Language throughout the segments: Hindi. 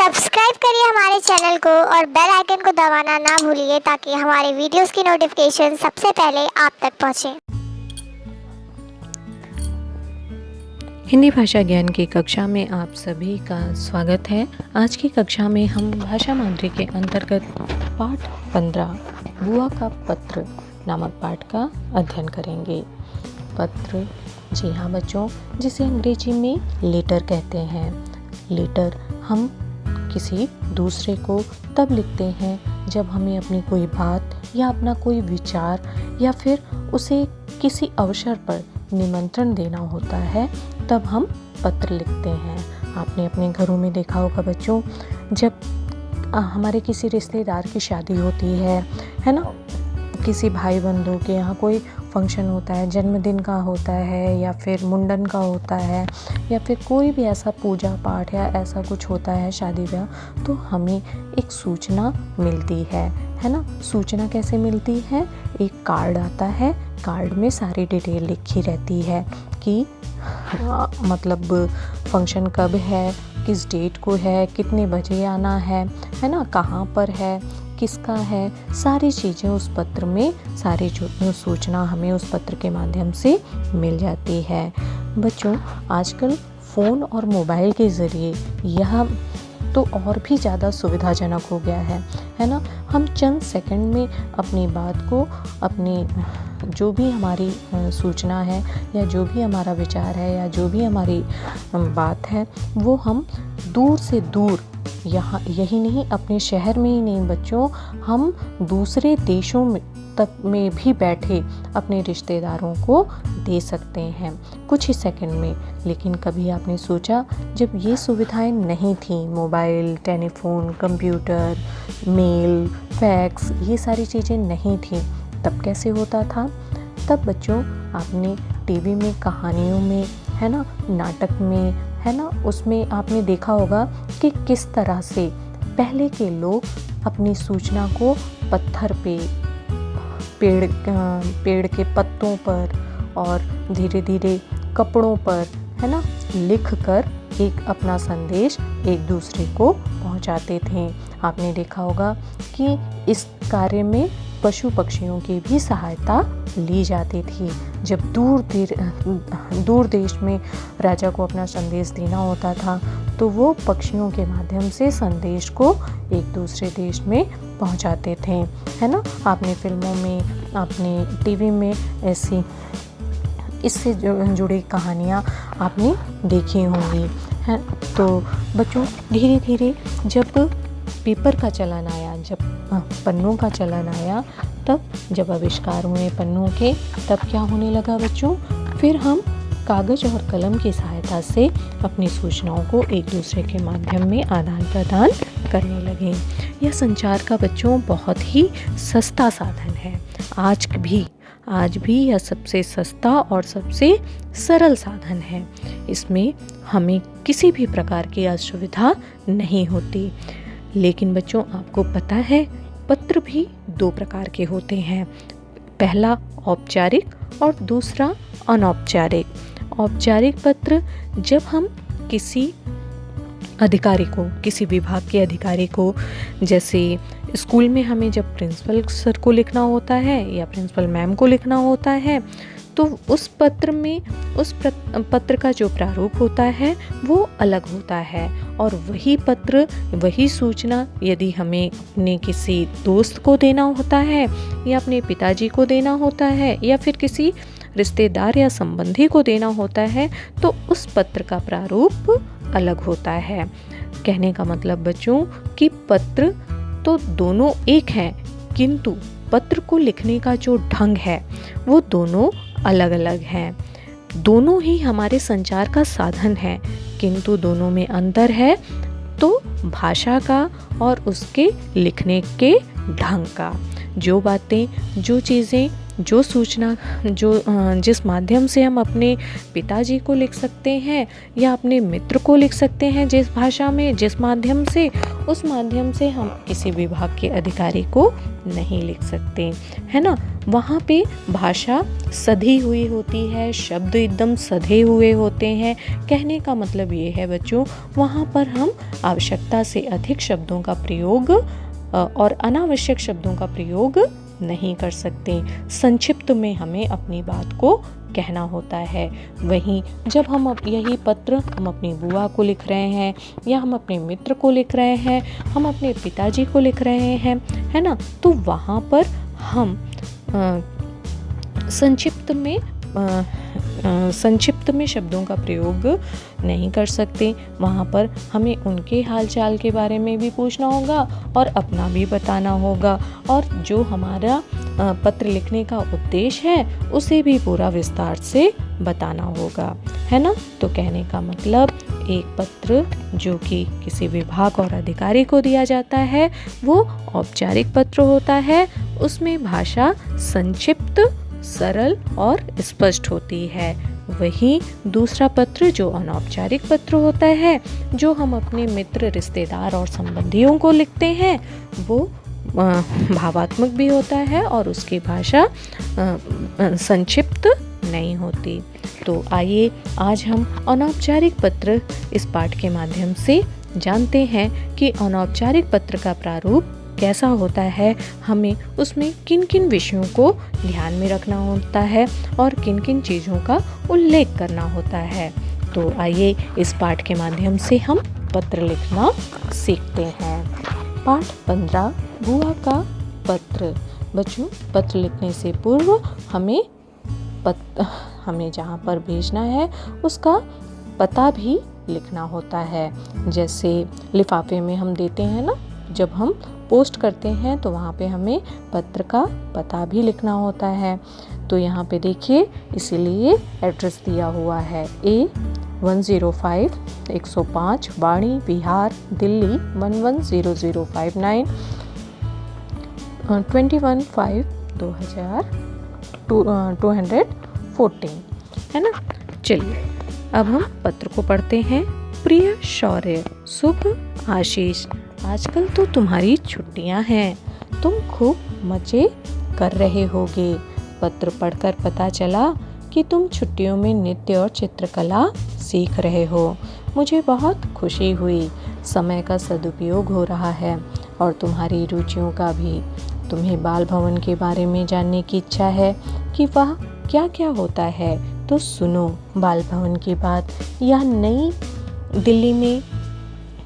सब्सक्राइब करिए हमारे चैनल को और बेल आइकन को दबाना ना भूलिए ताकि हमारे वीडियोस की नोटिफिकेशन सबसे पहले आप तक पहुंचे। हिंदी भाषा ज्ञान की कक्षा में आप सभी का स्वागत है। आज की कक्षा में हम भाषा मांद्री के अंतर्गत पाठ 15 बुआ का पत्र नामक पाठ का अध्ययन करेंगे। पत्र, जी हाँ बच्चों, जिसे अंग्रेजी में लेटर कहते हैं। लेटर हम किसी दूसरे को तब लिखते हैं जब हमें अपनी कोई बात या अपना कोई विचार या फिर उसे किसी अवसर पर निमंत्रण देना होता है, तब हम पत्र लिखते हैं। आपने अपने घरों में देखा होगा बच्चों, जब हमारे किसी रिश्तेदार की शादी होती है ना, किसी भाई बंधु के यहाँ कोई फंक्शन होता है, जन्मदिन का होता है या फिर मुंडन का होता है या फिर कोई भी ऐसा पूजा पाठ या ऐसा कुछ होता है शादी ब्याह, तो हमें एक सूचना मिलती है ना। सूचना कैसे मिलती है? एक कार्ड आता है, कार्ड में सारी डिटेल लिखी रहती है कि मतलब फंक्शन कब है, किस डेट को है, कितने बजे आना है ना, कहाँ पर है, किसका है, सारी चीज़ें उस पत्र में, सारी सूचना हमें उस पत्र के माध्यम से मिल जाती है। बच्चों, आजकल फ़ोन और मोबाइल के ज़रिए यह तो और भी ज़्यादा सुविधाजनक हो गया है ना। हम चंद सेकंड में अपनी बात को, अपनी जो भी हमारी सूचना है या जो भी हमारा विचार है या जो भी हमारी बात है, वो हम दूर से दूर, यहाँ यही नहीं, अपने शहर में ही नहीं बच्चों, हम दूसरे देशों में तक में भी बैठे अपने रिश्तेदारों को दे सकते हैं कुछ ही सेकंड में। लेकिन कभी आपने सोचा, जब ये सुविधाएं नहीं थी, mobile, telephone, computer, mail, fax, ये सारी चीज़ें नहीं थी, तब कैसे होता था? तब बच्चों आपने टीवी में, कहानियों में, है ना, नाटक में, है ना, उसमें आपने देखा होगा कि किस तरह से पहले के लोग अपनी सूचना को पत्थर पे, पेड़ के पत्तों पर और धीरे धीरे कपड़ों पर, है ना, लिख कर एक अपना संदेश एक दूसरे को पहुंचाते थे। आपने देखा होगा कि इस कार्य में पशु पक्षियों की भी सहायता ली जाती थी। जब दूर देश में राजा को अपना संदेश देना होता था, तो वो पक्षियों के माध्यम से संदेश को एक दूसरे देश में पहुंचाते थे, है ना। आपने फिल्मों में, आपने टीवी में ऐसी इससे जुड़ी कहानियाँ आपने देखी होंगी, है। तो बच्चों, धीरे धीरे जब पेपर का चलन आया, जब पन्नों का चलन आया, तब जब आविष्कार हुए पन्नों के, तब क्या होने लगा बच्चों? फिर हम कागज़ और कलम की सहायता से अपनी सूचनाओं को एक दूसरे के माध्यम में आदान प्रदान करने लगे। यह संचार का बच्चों बहुत ही सस्ता साधन है। आज भी यह सबसे सस्ता और सबसे सरल साधन है। इसमें हमें किसी भी प्रकार की असुविधा नहीं होती। लेकिन बच्चों, आपको पता है, पत्र भी दो प्रकार के होते हैं। पहला औपचारिक और दूसरा अनौपचारिक। औपचारिक पत्र, जब हम किसी अधिकारी को, किसी विभाग के अधिकारी को, जैसे स्कूल में हमें जब प्रिंसिपल सर को लिखना होता है या प्रिंसिपल मैम को लिखना होता है, तो उस पत्र में, उस पत्र का जो प्रारूप होता है वो अलग होता है। और वही पत्र, वही सूचना यदि हमें अपने किसी दोस्त को देना होता है या अपने पिताजी को देना होता है या फिर किसी रिश्तेदार या संबंधी को देना होता है, तो उस पत्र का प्रारूप अलग होता है। कहने का मतलब बच्चों कि पत्र तो दोनों एक हैं, किंतु पत्र को लिखने का जो ढंग है वो दोनों अलग अलग हैं। दोनों ही हमारे संचार का साधन है, किंतु दोनों में अंतर है तो भाषा का और उसके लिखने के ढंग का। जो बातें, जो चीज़ें जो सूचना जिस माध्यम से हम अपने पिताजी को लिख सकते हैं या अपने मित्र को लिख सकते हैं, जिस भाषा में, जिस माध्यम से, उस माध्यम से हम किसी विभाग के अधिकारी को नहीं लिख सकते, है ना। वहाँ पे भाषा सधी हुई होती है, शब्द एकदम सधे हुए होते हैं। कहने का मतलब ये है बच्चों, वहाँ पर हम आवश्यकता से अधिक शब्दों का प्रयोग और अनावश्यक शब्दों का प्रयोग नहीं कर सकते। संक्षिप्त में हमें अपनी बात को कहना होता है। वहीं जब हम यही पत्र हम अपनी बुआ को लिख रहे हैं या हम अपने मित्र को लिख रहे हैं, हम अपने पिताजी को लिख रहे हैं, है ना, तो वहाँ पर हम संक्षिप्त में शब्दों का प्रयोग नहीं कर सकते। वहाँ पर हमें उनके हालचाल के बारे में भी पूछना होगा और अपना भी बताना होगा, और जो हमारा पत्र लिखने का उद्देश्य है उसे भी पूरा विस्तार से बताना होगा, है ना। तो कहने का मतलब, एक पत्र जो कि किसी विभाग और अधिकारी को दिया जाता है वो औपचारिक पत्र होता है। उसमें भाषा संक्षिप्त, सरल और स्पष्ट होती है। वहीं दूसरा पत्र जो अनौपचारिक पत्र होता है, जो हम अपने मित्र, रिश्तेदार और संबंधियों को लिखते हैं, वो भावात्मक भी होता है और उसकी भाषा संक्षिप्त नहीं होती। तो आइए आज हम अनौपचारिक पत्र इस पाठ के माध्यम से जानते हैं कि अनौपचारिक पत्र का प्रारूप कैसा होता है, हमें उसमें किन किन विषयों को ध्यान में रखना होता है और किन किन चीज़ों का उल्लेख करना होता है। तो आइए इस पाठ के माध्यम से हम पत्र लिखना सीखते हैं। पाठ 15, बुआ का पत्र। बच्चों, पत्र लिखने से पूर्व हमें जहाँ पर भेजना है उसका पता भी लिखना होता है। जैसे लिफाफे में हम देते हैं ना, जब हम पोस्ट करते हैं तो वहाँ पे हमें पत्र का पता भी लिखना होता है। तो यहाँ पे देखिए, इसीलिए एड्रेस दिया हुआ है A105 105 वाणी विहार दिल्ली 110059 21/5/2014, है ना। चलिए अब हम पत्र को पढ़ते हैं। प्रिय शौर्य, शुभ आशीष, आजकल तो तुम्हारी छुट्टियां हैं, तुम खूब मजे कर रहे होगे। पत्र पढ़कर पता चला कि तुम छुट्टियों में नृत्य और चित्रकला सीख रहे हो। मुझे बहुत खुशी हुई। समय का सदुपयोग हो रहा है और तुम्हारी रुचियों का भी। तुम्हें बाल भवन के बारे में जानने की इच्छा है कि वह क्या क्या होता है, तो सुनो। बाल भवन की बात यह नई दिल्ली में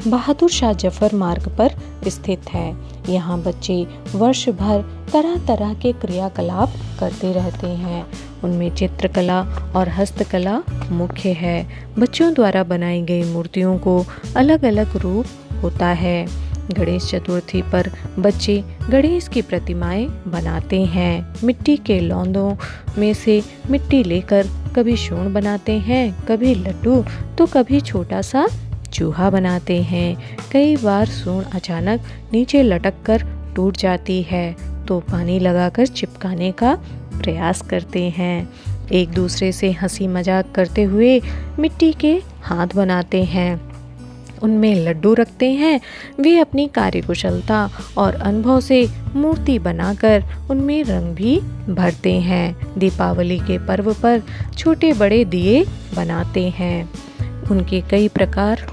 बहादुर शाह जफर मार्ग पर स्थित है। यहाँ बच्चे वर्ष भर तरह तरह के क्रियाकलाप करते रहते हैं। उनमें चित्रकला और हस्तकला मुख्य है। बच्चों द्वारा बनाई गई मूर्तियों को अलग अलग रूप होता है। गणेश चतुर्थी पर बच्चे गणेश की प्रतिमाएं बनाते हैं। मिट्टी के लौंदों में से मिट्टी लेकर कभी शूण बनाते हैं, कभी लड्डू तो कभी छोटा सा चूहा बनाते हैं। कई बार सूंड अचानक नीचे लटक कर टूट जाती है तो पानी लगाकर चिपकाने का प्रयास करते हैं। एक दूसरे से हंसी मजाक करते हुए मिट्टी के हाथ बनाते हैं, उनमें लड्डू रखते हैं। वे अपनी कार्यकुशलता और अनुभव से मूर्ति बनाकर उनमें रंग भी भरते हैं। दीपावली के पर्व पर छोटे बड़े दिए बनाते हैं। उनके कई प्रकार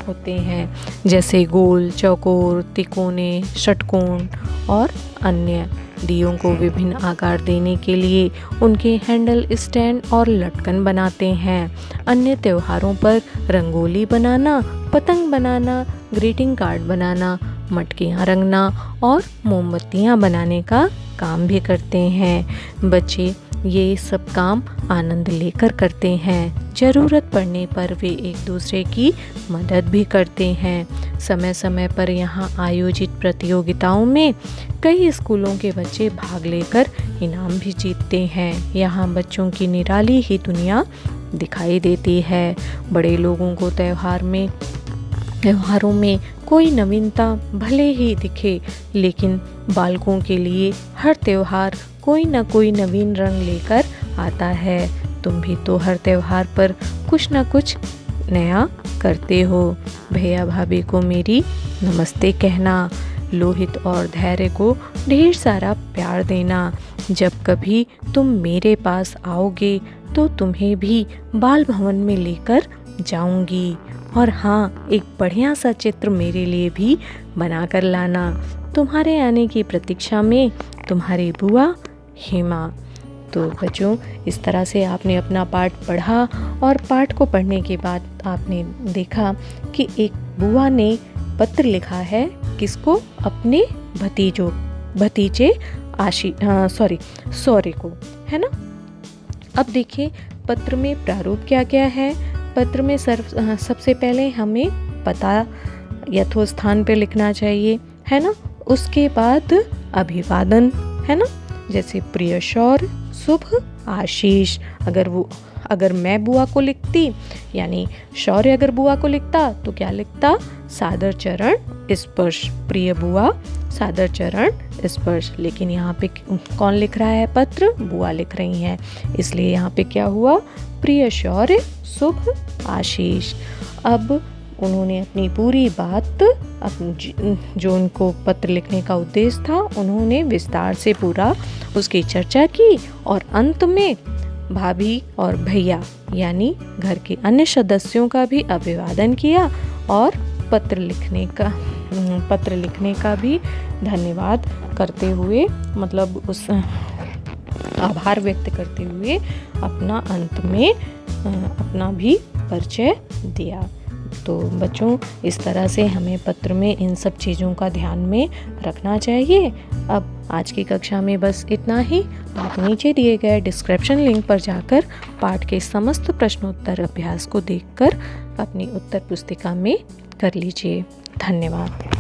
होते हैं, जैसे गोल, चौकोर, तिकोने, षटकोण और अन्य। दियों को विभिन्न आकार देने के लिए उनके हैंडल, स्टैंड और लटकन बनाते हैं। अन्य त्योहारों पर रंगोली बनाना, पतंग बनाना, ग्रीटिंग कार्ड बनाना, मटकियाँ रंगना और मोमबत्तियाँ बनाने का काम भी करते हैं। बच्चे ये सब काम आनंद लेकर करते हैं। ज़रूरत पड़ने पर वे एक दूसरे की मदद भी करते हैं। समय समय पर यहाँ आयोजित प्रतियोगिताओं में कई स्कूलों के बच्चे भाग लेकर इनाम भी जीतते हैं। यहाँ बच्चों की निराली ही दुनिया दिखाई देती है। बड़े लोगों को त्योहारों में कोई नवीनता भले ही दिखे, लेकिन बालकों के लिए हर त्योहार कोई न कोई नवीन रंग लेकर आता है। तुम भी तो हर त्योहार पर कुछ न कुछ नया करते हो। भैया भाभी को मेरी नमस्ते कहना, लोहित और धैर्य को ढेर सारा प्यार देना। जब कभी तुम मेरे पास आओगे तो तुम्हें भी बाल भवन में लेकर जाऊंगी। और हाँ, एक बढ़िया सा चित्र मेरे लिए भी बना कर लाना। तुम्हारे आने की प्रतीक्षा में तुम्हारी बुआ हेमा। तो बच्चों, इस तरह से आपने अपना पाठ पढ़ा और पाठ को पढ़ने के बाद आपने देखा कि एक बुआ ने पत्र लिखा है किसको? अपने भतीजे सौर्य को, है ना। अब देखिए पत्र में प्रारूप क्या क्या है। पत्र में सबसे पहले हमें पता यथोस्थान पे लिखना चाहिए, है ना। उसके बाद अभिवादन, है ना, जैसे प्रिय शौर्य, शुभ आशीष। अगर मैं बुआ को लिखती, यानी शौर्य अगर बुआ को लिखता तो क्या लिखता? सादर चरण स्पर्श। प्रिय बुआ, सादर चरण स्पर्श। लेकिन यहाँ पे कौन लिख रहा है पत्र? बुआ लिख रही हैं, इसलिए यहाँ पे क्या हुआ? प्रिय शौर्य, शुभ आशीष। अब उन्होंने अपनी पूरी बात, जो उनको पत्र लिखने का उद्देश्य था, उन्होंने विस्तार से पूरा उसकी चर्चा की और अंत में भाभी और भैया यानी घर के अन्य सदस्यों का भी अभिवादन किया और पत्र लिखने का भी धन्यवाद करते हुए, मतलब उस आभार व्यक्त करते हुए अपना अंत में अपना भी परिचय दिया। तो बच्चों, इस तरह से हमें पत्र में इन सब चीज़ों का ध्यान में रखना चाहिए। अब आज की कक्षा में बस इतना ही। आप नीचे दिए गए डिस्क्रिप्शन लिंक पर जाकर पाठ के समस्त प्रश्नोत्तर अभ्यास को देखकर अपनी उत्तर पुस्तिका में कर लीजिए। धन्यवाद।